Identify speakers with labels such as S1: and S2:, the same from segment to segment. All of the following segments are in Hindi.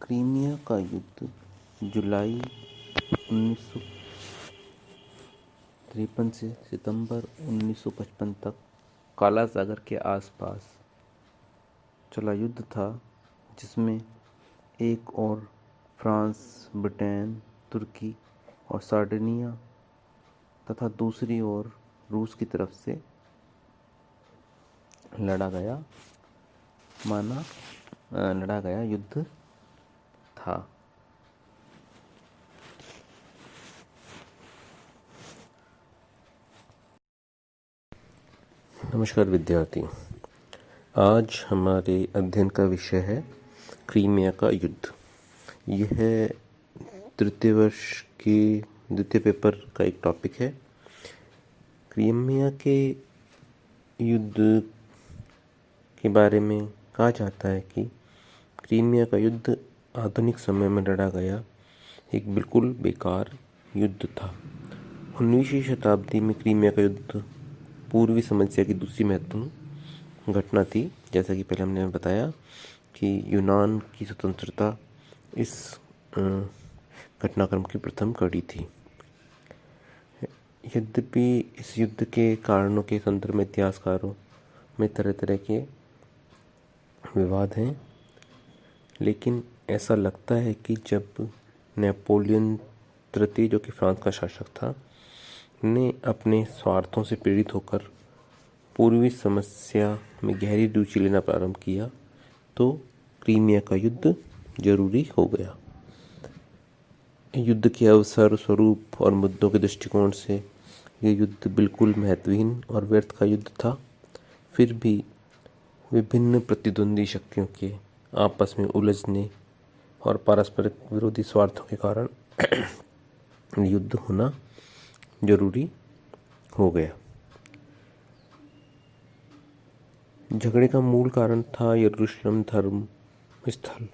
S1: क्रीमिया का युद्ध जुलाई 1953 से सितंबर 1955 तक काला सागर के आसपास चला युद्ध था, जिसमें एक ओर फ्रांस, ब्रिटेन, तुर्की और सार्डिनिया तथा दूसरी ओर रूस की तरफ से लड़ा गया युद्ध था। नमस्कार विद्यार्थी, आज हमारे अध्ययन का विषय है क्रीमिया का युद्ध। यह तृतीय वर्ष के द्वितीय पेपर का एक टॉपिक है। क्रीमिया के युद्ध के बारे में कहा जाता है कि क्रीमिया का युद्ध आधुनिक समय में लड़ा गया एक बिल्कुल बेकार युद्ध था। 19वीं शताब्दी में क्रीमिया का युद्ध पूर्वी समस्या की दूसरी महत्वपूर्ण घटना थी। जैसा कि पहले हमने बताया कि यूनान की स्वतंत्रता इस घटनाक्रम की प्रथम कड़ी थी। यद्यपि इस युद्ध के कारणों के संदर्भ में इतिहासकारों में तरह तरह के विवाद हैं, लेकिन ऐसा लगता है कि जब नेपोलियन तृतीय, जो कि फ्रांस का शासक था, ने अपने स्वार्थों से प्रेरित होकर पूर्वी समस्या में गहरी रुचि लेना प्रारंभ किया, तो क्रीमिया का युद्ध जरूरी हो गया। युद्ध के अवसर, स्वरूप और मुद्दों के दृष्टिकोण से यह युद्ध बिल्कुल महत्वहीन और व्यर्थ का युद्ध था। फिर भी विभिन्न प्रतिद्वंदी शक्तियों के आपस में उलझने और पारस्परिक विरोधी स्वार्थों के कारण युद्ध होना जरूरी हो गया। झगड़े का मूल कारण था यरूशलेम धर्म स्थल,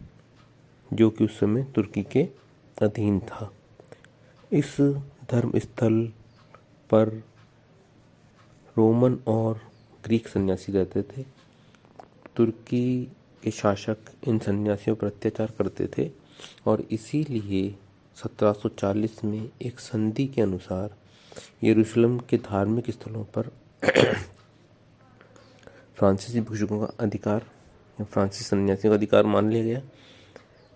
S1: जो कि उस समय तुर्की के अधीन था। इस धर्म स्थल पर रोमन और ग्रीक सन्यासी रहते थे। तुर्की के शासक इन सन्यासियों पर अत्याचार करते थे और इसीलिए 1740 में एक संधि के अनुसार यरूशलेम के धार्मिक स्थलों पर फ्रांसीसी भिक्षुकों का अधिकार या फ्रांसीसी सन्यासियों का अधिकार मान लिया गया।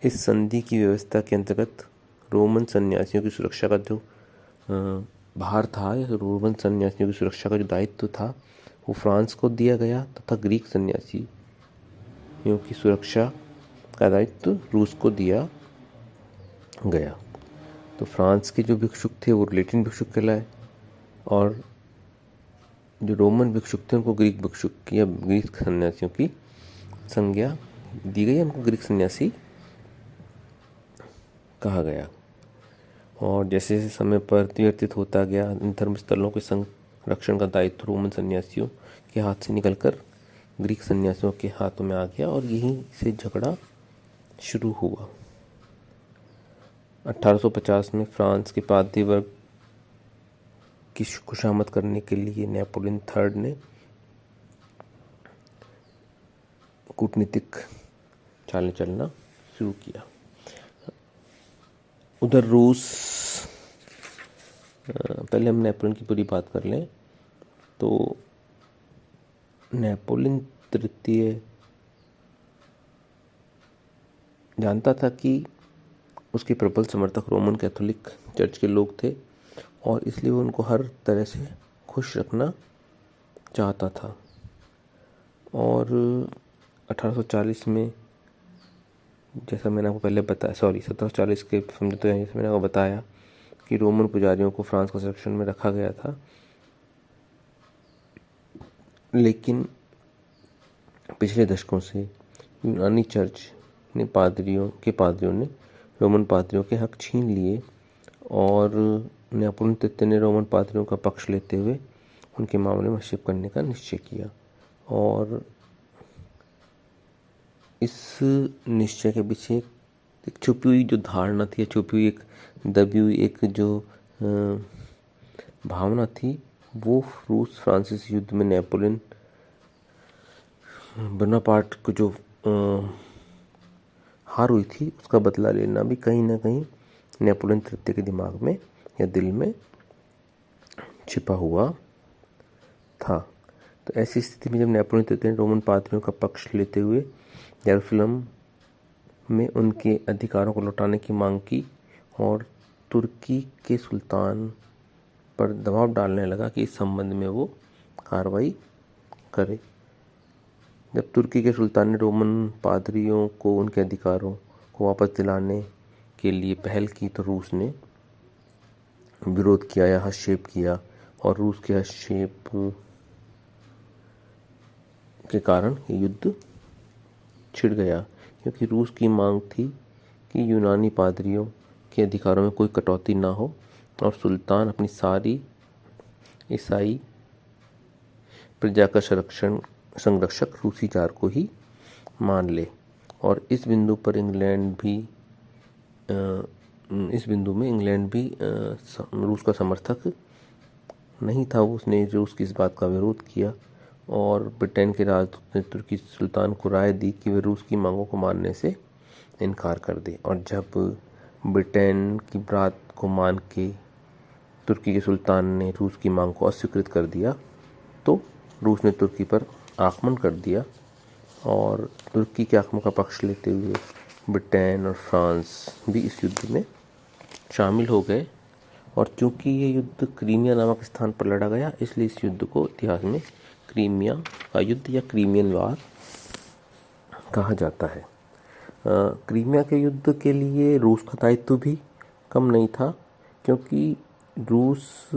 S1: इस संधि की व्यवस्था के अंतर्गत रोमन सन्यासियों की सुरक्षा का जो भार था, या रोमन सन्यासियों की सुरक्षा का जो दायित्व था, वो फ्रांस को दिया गया तथा ग्रीक सन्यासियों की सुरक्षा का दायित्व रूस को दिया गया। तो फ्रांस के जो भिक्षुक थे वो लैटिन भिक्षुक कहलाए, और जो रोमन भिक्षुक थे उनको ग्रीक भिक्षुक या ग्रीक सन्यासियों की संज्ञा दी गई, उनको ग्रीक सन्यासी कहा गया। और जैसे जैसे समय परिवर्तित होता गया, इन धर्म स्थलों के संरक्षण का दायित्व रोमन सन्यासियों के हाथ से निकलकर ग्रीक सन्यासियों के हाथों में आ गया और यहीं से झगड़ा शुरू हुआ। 1850 में फ्रांस के पाद्री वर्ग की खुशामद करने के लिए नेपोलियन थर्ड ने कूटनीतिक चालें चलना शुरू किया। उधर रूस, पहले हम नेपोलियन की पूरी बात कर लें तो नेपोलियन तृतीय जानता था कि उसके प्रबल समर्थक रोमन कैथोलिक चर्च के लोग थे और इसलिए वो उनको हर तरह से खुश रखना चाहता था। और 1840 में, जैसा मैंने आपको पहले बताया, 1740 के समझौते हैं, जैसे मैंने आपको बताया कि रोमन पुजारियों को फ्रांस के संरक्षण में रखा गया था, लेकिन पिछले दशकों से यूनानी चर्च ने पादरियों ने रोमन पादरियों के हक छीन लिए और नेपोलियन तृतीय ने रोमन पादरियों का पक्ष लेते हुए उनके मामले में हस्तक्षेप करने का निश्चय किया। और इस निश्चय के पीछे एक छुपी हुई जो धारणा थी, छुपी हुई एक दबी हुई एक जो भावना थी, वो रूस फ्रांसीसी युद्ध में नेपोलियन बोनापार्ट को जो हार हुई थी उसका बदला लेना भी कहीं ना कहीं नेपोलियन तृतीय के दिमाग में या दिल में छिपा हुआ था। तो ऐसी स्थिति में जब नेपोलियन तृतीय ने रोमन पादरियों का पक्ष लेते हुए यरूशलेम में उनके अधिकारों को लौटाने की मांग की और तुर्की के सुल्तान पर दबाव डालने लगा कि इस संबंध में वो कार्रवाई करे। जब तुर्की के सुल्तान ने रोमन पादरियों को उनके अधिकारों को वापस दिलाने के लिए पहल की तो रूस ने विरोध किया या हस्तक्षेप किया, और रूस के हस्तक्षेप के कारण युद्ध छिड़ गया, क्योंकि रूस की मांग थी कि यूनानी पादरियों के अधिकारों में कोई कटौती ना हो और सुल्तान अपनी सारी ईसाई प्रजा का संरक्षक रूसी जार को ही मान ले। और इस बिंदु में इंग्लैंड भी रूस का समर्थक नहीं था। उसने रूस की इस बात का विरोध किया और ब्रिटेन के राजदूत ने तुर्की सुल्तान को राय दी कि वे रूस की मांगों को मानने से इनकार कर दे। और जब ब्रिटेन की बात को मान के तुर्की के सुल्तान ने रूस की मांग को अस्वीकृत कर दिया तो रूस ने तुर्की पर आक्रमण कर दिया, और तुर्की के आक्रमण का पक्ष लेते हुए ब्रिटेन और फ्रांस भी इस युद्ध में शामिल हो गए। और चूंकि ये युद्ध क्रीमिया नामक स्थान पर लड़ा गया, इसलिए इस युद्ध को इतिहास में क्रीमिया का युद्ध या क्रीमियन वार कहा जाता है। क्रीमिया के युद्ध के लिए रूस का दायित्व भी कम नहीं था, क्योंकि रूस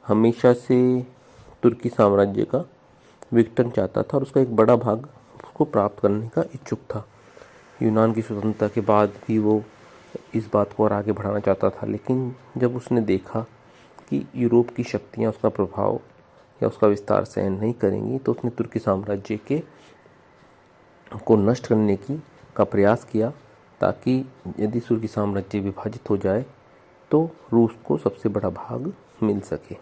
S1: हमेशा से तुर्की साम्राज्य का विघटन चाहता था और उसका एक बड़ा भाग उसको प्राप्त करने का इच्छुक था। यूनान की स्वतंत्रता के बाद भी वो इस बात को और आगे बढ़ाना चाहता था, लेकिन जब उसने देखा कि यूरोप की शक्तियाँ उसका प्रभाव या उसका विस्तार सहन नहीं करेंगी, तो उसने तुर्की साम्राज्य को नष्ट करने का प्रयास किया, ताकि यदि तुर्की साम्राज्य विभाजित हो जाए तो रूस को सबसे बड़ा भाग मिल सके।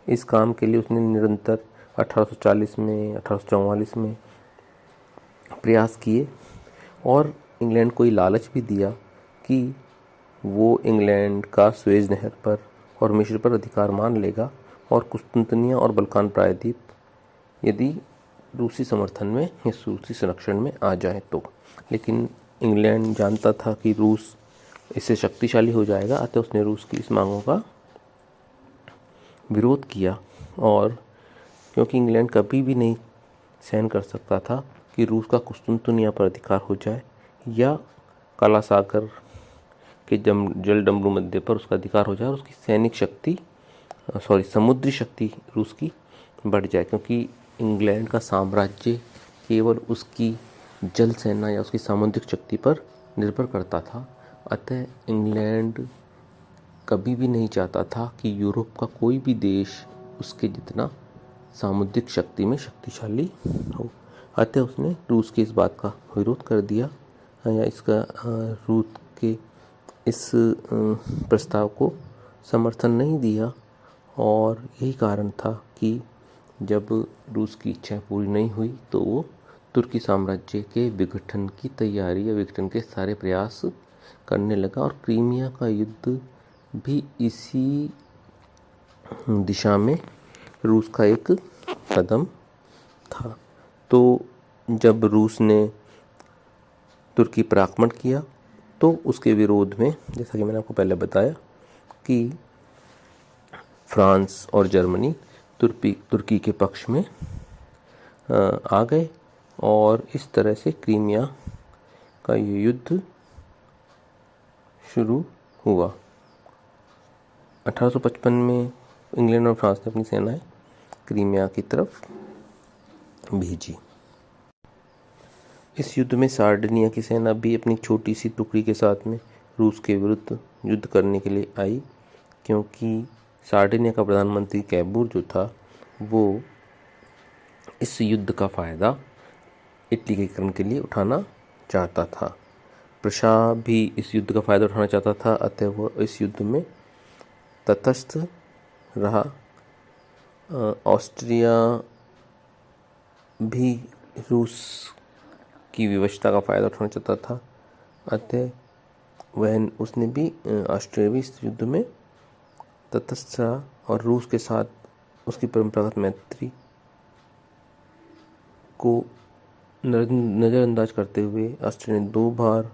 S1: इस काम के लिए उसने निरंतर 1840 में 1844 में प्रयास किए और इंग्लैंड को लालच भी दिया कि वो इंग्लैंड का सुएज नहर पर और मिस्र पर अधिकार मान लेगा और कुस्तुनतनिया और बल्कान प्रायद्वीप यदि रूसी समर्थन में या रूसी संरक्षण में आ जाए तो। लेकिन इंग्लैंड जानता था कि रूस इससे शक्तिशाली हो जाएगा, अतः उसने रूस की इस मांगों का विरोध किया। और क्योंकि इंग्लैंड कभी भी नहीं सहन कर सकता था कि रूस का कुस्तुनतनिया पर अधिकार हो जाए या काला सागर के जलडमरू मध्य पर उसका अधिकार हो जाए और उसकी समुद्री शक्ति रूस की बढ़ जाए, क्योंकि इंग्लैंड का साम्राज्य केवल उसकी जल सेना या उसकी सामुद्रिक शक्ति पर निर्भर करता था। अतः इंग्लैंड कभी भी नहीं चाहता था कि यूरोप का कोई भी देश उसके जितना सामुद्रिक शक्ति में शक्तिशाली हो। अतः उसने रूस की इस बात का विरोध कर दिया या रूस के इस प्रस्ताव को समर्थन नहीं दिया। और यही कारण था कि जब रूस की इच्छा पूरी नहीं हुई तो वो तुर्की साम्राज्य के विघटन की तैयारी या विघटन के सारे प्रयास करने लगा। और क्रीमिया का युद्ध भी इसी दिशा में रूस का एक कदम था। तो जब रूस ने तुर्की पर आक्रमण किया तो उसके विरोध में, जैसा कि मैंने आपको पहले बताया, कि फ्रांस और जर्मनी तुर्की के पक्ष में आ गए और इस तरह से क्रीमिया का ये युद्ध शुरू हुआ। 1855 में इंग्लैंड और फ्रांस ने अपनी सेनाएं क्रीमिया की तरफ भेजी। इस युद्ध में सार्डिनिया की सेना भी अपनी छोटी सी टुकड़ी के साथ में रूस के विरुद्ध युद्ध करने के लिए आई, क्योंकि सार्डिनिया का प्रधानमंत्री कैबूर जो था वो इस युद्ध का फ़ायदा इटली के एकीकरण के लिए उठाना चाहता था। प्रशा भी इस युद्ध का फ़ायदा उठाना चाहता था, अतः वह इस युद्ध में तटस्थ रहा। ऑस्ट्रिया भी रूस की विवशता का फ़ायदा उठाना चाहता था, अतः वह उसने भी ऑस्ट्रिया भी इस युद्ध में तटस्थ रहा और रूस के साथ उसकी परंपरागत मैत्री को नज़रअंदाज करते हुए ऑस्ट्रिया ने 2 बार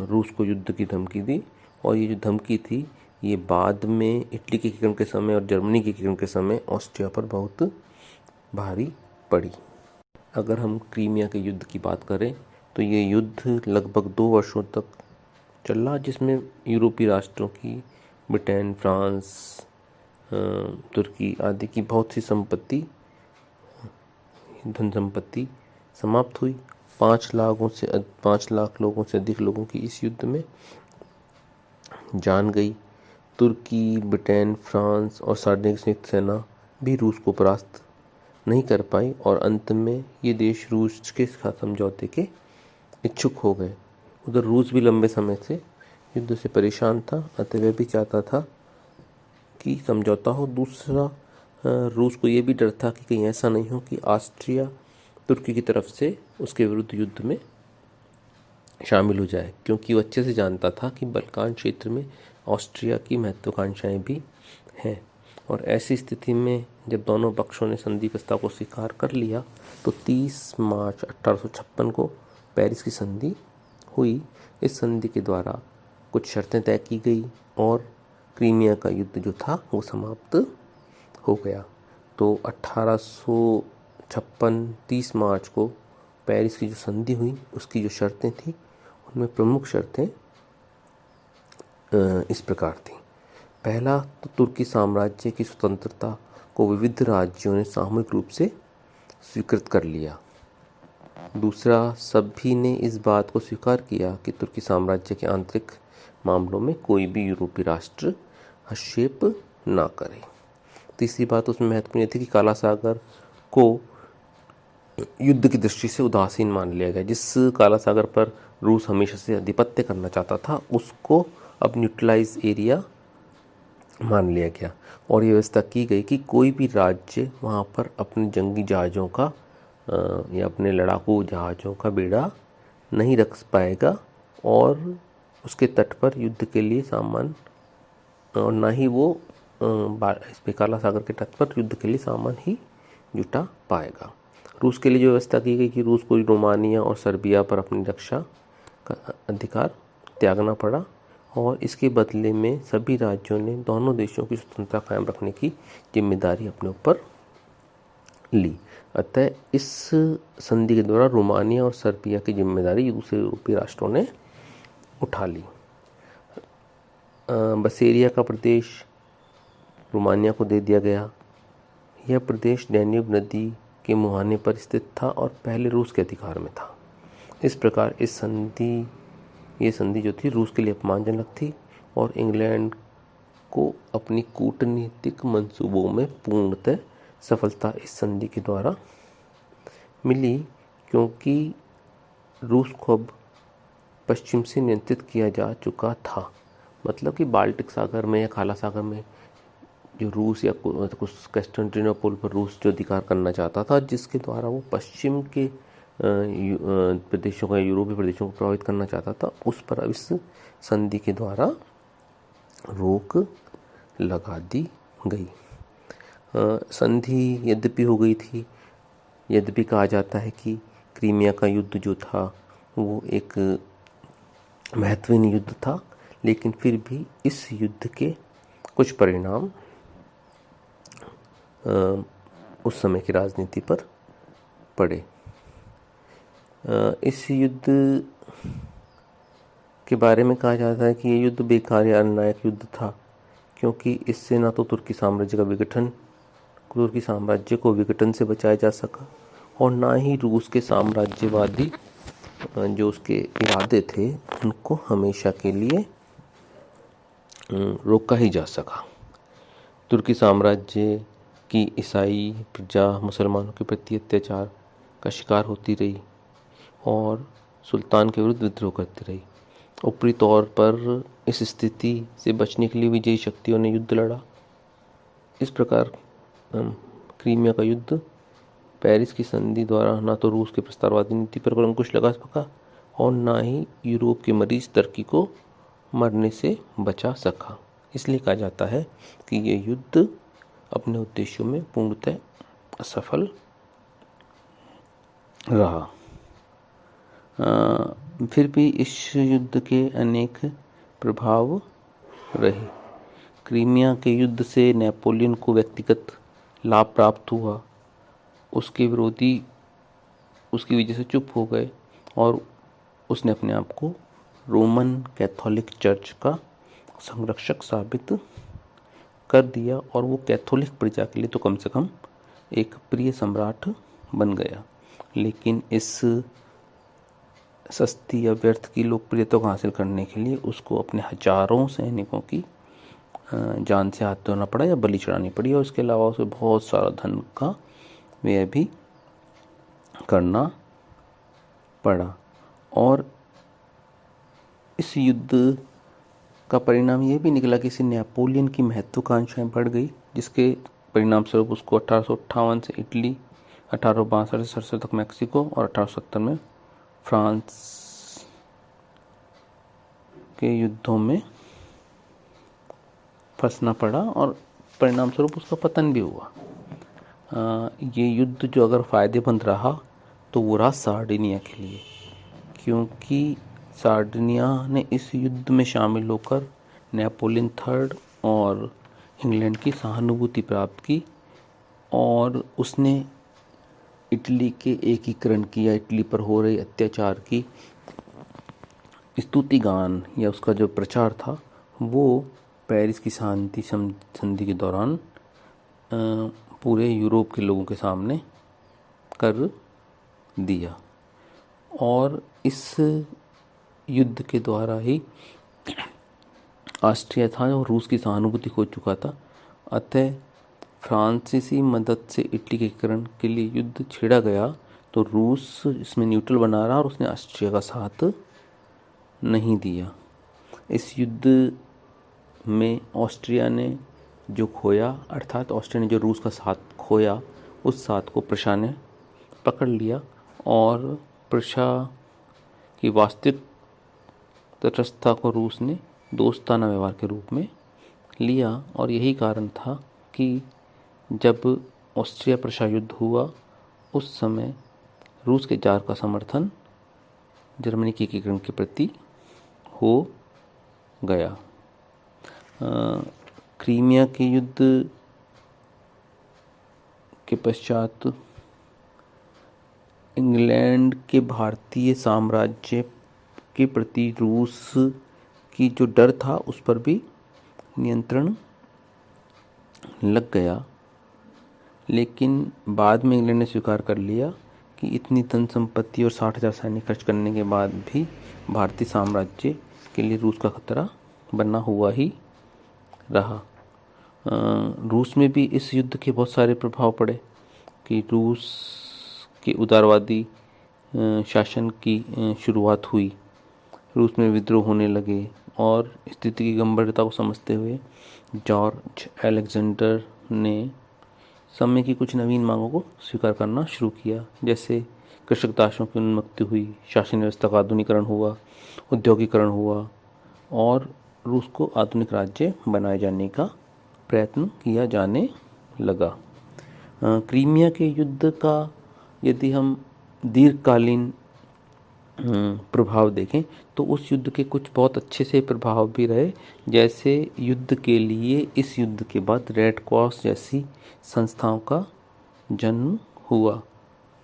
S1: रूस को युद्ध की धमकी दी। और ये जो धमकी थी ये बाद में इटली के एकीकरण के समय और जर्मनी के एकीकरण के समय ऑस्ट्रिया पर बहुत भारी पड़ी। अगर हम क्रीमिया के युद्ध की बात करें तो ये युद्ध लगभग 2 वर्षों तक चला, जिसमें यूरोपीय राष्ट्रों की ब्रिटेन, फ्रांस, तुर्की आदि की बहुत सी धन संपत्ति समाप्त हुई। 5 लाख लोगों से अधिक लोगों की इस युद्ध में जान गई। तुर्की, ब्रिटेन, फ्रांस और सार्डिनिया की संयुक्त सेना भी रूस को परास्त नहीं कर पाई और अंत में ये देश रूस के साथ समझौते के इच्छुक हो गए। उधर रूस भी लंबे समय से युद्ध से परेशान था, अतः वह भी चाहता था कि समझौता हो। दूसरा, रूस को ये भी डर था कि कहीं ऐसा नहीं हो कि ऑस्ट्रिया तुर्की की तरफ से उसके विरुद्ध युद्ध में शामिल हो जाए, क्योंकि वो अच्छे से जानता था कि बल्कान क्षेत्र में ऑस्ट्रिया की महत्वाकांक्षाएं भी हैं। और ऐसी स्थिति में जब दोनों पक्षों ने संधि प्रस्ताव को स्वीकार कर लिया तो 30 मार्च 1856 को पेरिस की संधि हुई। इस संधि के द्वारा कुछ शर्तें तय की गई और क्रीमिया का युद्ध जो था वो समाप्त हो गया। तो 1856 30 मार्च को पेरिस की जो संधि हुई उसकी जो शर्तें थी उनमें प्रमुख शर्तें इस प्रकार थी। पहला, तो तुर्की साम्राज्य की स्वतंत्रता को विविध राज्यों ने सामूहिक रूप से स्वीकृत कर लिया। दूसरा, सभी ने इस बात को स्वीकार किया कि तुर्की साम्राज्य के आंतरिक मामलों में कोई भी यूरोपीय राष्ट्र हस्तक्षेप ना करे। तीसरी बात उसमें महत्वपूर्ण थी कि काला सागर को युद्ध की दृष्टि से उदासीन मान लिया गया। जिस काला सागर पर रूस हमेशा से आधिपत्य करना चाहता था उसको अब न्यूट्रलाइज एरिया मान लिया गया और ये व्यवस्था की गई कि कोई भी राज्य वहाँ पर अपने जंगी जहाज़ों का या अपने लड़ाकू जहाज़ों का बेड़ा नहीं रख पाएगा और उसके तट पर युद्ध के लिए सामान और ना ही वो इस पे काला सागर के तट पर युद्ध के लिए सामान ही जुटा पाएगा। रूस के लिए जो व्यवस्था की गई कि रूस को रोमानिया और सर्बिया पर अपनी रक्षा का अधिकार त्यागना पड़ा और इसके बदले में सभी राज्यों ने दोनों देशों की स्वतंत्रता कायम रखने की जिम्मेदारी अपने ऊपर ली। अतः इस संधि के द्वारा रोमानिया और सर्बिया की जिम्मेदारी दूसरे यूरोपीय राष्ट्रों ने उठा ली। बसेरिया का प्रदेश रोमानिया को दे दिया गया। यह प्रदेश डैन्यूब नदी के मुहाने पर स्थित था और पहले रूस के अधिकार में था। इस प्रकार ये संधि जो थी रूस के लिए अपमानजनक थी और इंग्लैंड को अपनी कूटनीतिक मंसूबों में पूर्णतः सफलता इस संधि के द्वारा मिली, क्योंकि रूस को अब पश्चिम से नियंत्रित किया जा चुका था। मतलब कि बाल्टिक सागर में या काला सागर में जो रूस या कुछ कॉन्स्टेंटिनोपल पर रूस जो अधिकार करना चाहता था, जिसके द्वारा वो पश्चिम के प्रदेशों का यूरोपीय प्रदेशों को प्रभावित करना चाहता था, उस पर अब इस संधि के द्वारा रोक लगा दी गई। संधि यद्यपि हो गई थी, यद्यपि कहा जाता है कि क्रीमिया का युद्ध जो था वो एक महत्वहीन युद्ध था, लेकिन फिर भी इस युद्ध के कुछ परिणाम उस समय की राजनीति पर पड़े। इस युद्ध के बारे में कहा जाता है कि ये युद्ध बेकार या अनायक युद्ध था, क्योंकि इससे ना तो तुर्की साम्राज्य को विघटन से बचाया जा सका और ना ही रूस के साम्राज्यवादी जो उसके इरादे थे उनको हमेशा के लिए रोका ही जा सका। तुर्की साम्राज्य की ईसाई प्रजा मुसलमानों के प्रति अत्याचार का शिकार होती रही और सुल्तान के विरुद्ध विद्रोह करती रही। ऊपरी तौर पर इस स्थिति से बचने के लिए विजयी शक्तियों ने युद्ध लड़ा। इस प्रकार क्रीमिया का युद्ध पेरिस की संधि द्वारा न तो रूस के प्रस्ताववादी नीति पर अंकुश लगा सका और न ही यूरोप के मरीज टर्की को मरने से बचा सका। इसलिए कहा जाता है कि ये युद्ध अपने उद्देश्यों में पूर्णतः असफल रहा। फिर भी इस युद्ध के अनेक प्रभाव रहे। क्रीमिया के युद्ध से नेपोलियन को व्यक्तिगत लाभ प्राप्त हुआ। उसके विरोधी उसकी वजह से चुप हो गए और उसने अपने आप को रोमन कैथोलिक चर्च का संरक्षक साबित कर दिया और वो कैथोलिक प्रजा के लिए तो कम से कम एक प्रिय सम्राट बन गया। लेकिन इस सस्ती या व्यर्थ की लोकप्रियता को हासिल करने के लिए उसको अपने हजारों सैनिकों की जान से हाथ धोना पड़ा या बलि चढ़ानी पड़ी और इसके अलावा उसे बहुत सारा धन का व्यय भी करना पड़ा। और इस युद्ध का परिणाम ये भी निकला कि इससे नेपोलियन की महत्वाकांक्षाएं बढ़ गई, जिसके परिणाम स्वरूप उसको 1858 से इटली, 1862 से 67 तक मैक्सिको और 1870 में फ्रांस के युद्धों में फंसना पड़ा और परिणाम स्वरूप उसका पतन भी हुआ। ये युद्ध जो अगर फ़ायदेमंद रहा तो वो रहा सार्डिनिया के लिए, क्योंकि सार्डिनिया ने इस युद्ध में शामिल होकर नेपोलियन थर्ड और इंग्लैंड की सहानुभूति प्राप्त की और उसने इटली के एकीकरण की या इटली पर हो रहे अत्याचार की स्तुति गान या उसका जो प्रचार था वो पेरिस की शांति संधि के दौरान पूरे यूरोप के लोगों के सामने कर दिया। और इस युद्ध के द्वारा ही ऑस्ट्रिया था और रूस की सहानुभूति खो चुका था। अतः फ्रांसीसी मदद से इटली के एकीकरण के लिए युद्ध छेड़ा गया तो रूस इसमें न्यूट्रल बना रहा और उसने ऑस्ट्रिया का साथ नहीं दिया। इस युद्ध में ऑस्ट्रिया ने जो खोया, अर्थात ऑस्ट्रिया ने जो रूस का साथ खोया, उस साथ को प्रशा ने पकड़ लिया और प्रशा की वास्तविक तटस्थता को रूस ने दोस्ताना व्यवहार के रूप में लिया। और यही कारण था कि जब ऑस्ट्रिया प्रशा युद्ध हुआ उस समय रूस के जार का समर्थन जर्मनी के एकीकरण के प्रति हो गया। क्रीमिया के युद्ध के पश्चात इंग्लैंड के भारतीय साम्राज्य के प्रति रूस की जो डर था उस पर भी नियंत्रण लग गया। लेकिन बाद में इंग्लैंड ने स्वीकार कर लिया कि इतनी धन संपत्ति और 60,000 सैनिक खर्च करने के बाद भी भारतीय साम्राज्य के लिए रूस का खतरा बना हुआ ही रहा। रूस में भी इस युद्ध के बहुत सारे प्रभाव पड़े कि रूस के उदारवादी शासन की शुरुआत हुई। रूस में विद्रोह होने लगे और स्थिति की गंभीरता को समझते हुए जॉर्ज अलेक्जेंडर ने समय की कुछ नवीन मांगों को स्वीकार करना शुरू किया, जैसे कृषक दासों की उन्मुक्ति हुई, शासन व्यवस्था का आधुनिकीकरण हुआ, औद्योगिकरण हुआ और रूस को आधुनिक राज्य बनाए जाने का प्रयत्न किया जाने लगा। क्रीमिया के युद्ध का यदि हम दीर्घकालीन प्रभाव देखें तो उस युद्ध के कुछ बहुत अच्छे से प्रभाव भी रहे, जैसे युद्ध के लिए इस युद्ध के बाद रेड क्रॉस जैसी संस्थाओं का जन्म हुआ।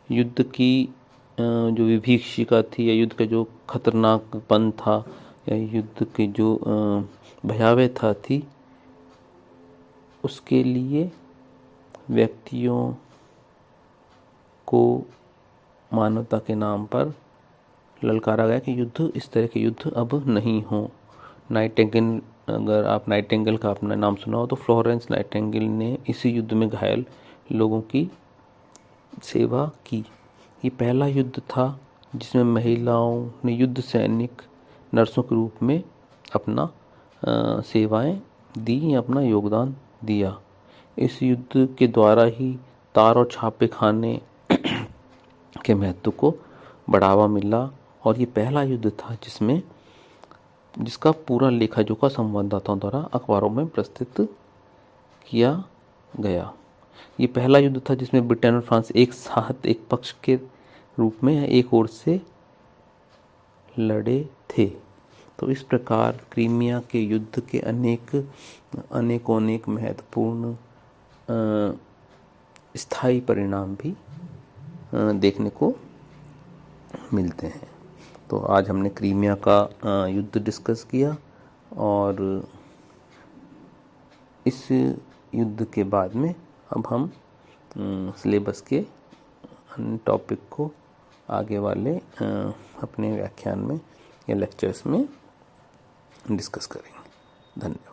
S1: युद्ध की जो विभीषिका थी या युद्ध का जो खतरनाकपन था या युद्ध की जो भयावहता थी, उसके लिए व्यक्तियों को मानवता के नाम पर ललकारा गया कि युद्ध, इस तरह के युद्ध अब नहीं हो। नाइटिंगेल, अगर आप नाइटिंगेल का अपना नाम सुना हो तो फ्लोरेंस नाइटिंगेल ने इसी युद्ध में घायल लोगों की सेवा की। ये पहला युद्ध था जिसमें महिलाओं ने युद्ध सैनिक नर्सों के रूप में अपना सेवाएं दी, अपना योगदान दिया। इस युद्ध के द्वारा ही तार और छापे खाने के महत्व को बढ़ावा मिला और ये पहला युद्ध था जिसका पूरा लेखा जोखा संवाददाताओं द्वारा अखबारों में प्रस्तुत किया गया। ये पहला युद्ध था जिसमें ब्रिटेन और फ्रांस एक साथ एक पक्ष के रूप में एक ओर से लड़े थे। तो इस प्रकार क्रीमिया के युद्ध के अनेक महत्वपूर्ण स्थायी परिणाम भी देखने को मिलते हैं। तो आज हमने क्रीमिया का युद्ध डिस्कस किया और इस युद्ध के बाद में अब हम सिलेबस के अन्य टॉपिक को आगे वाले अपने व्याख्यान में या लेक्चर्स में डिस्कस करेंगे। धन्यवाद।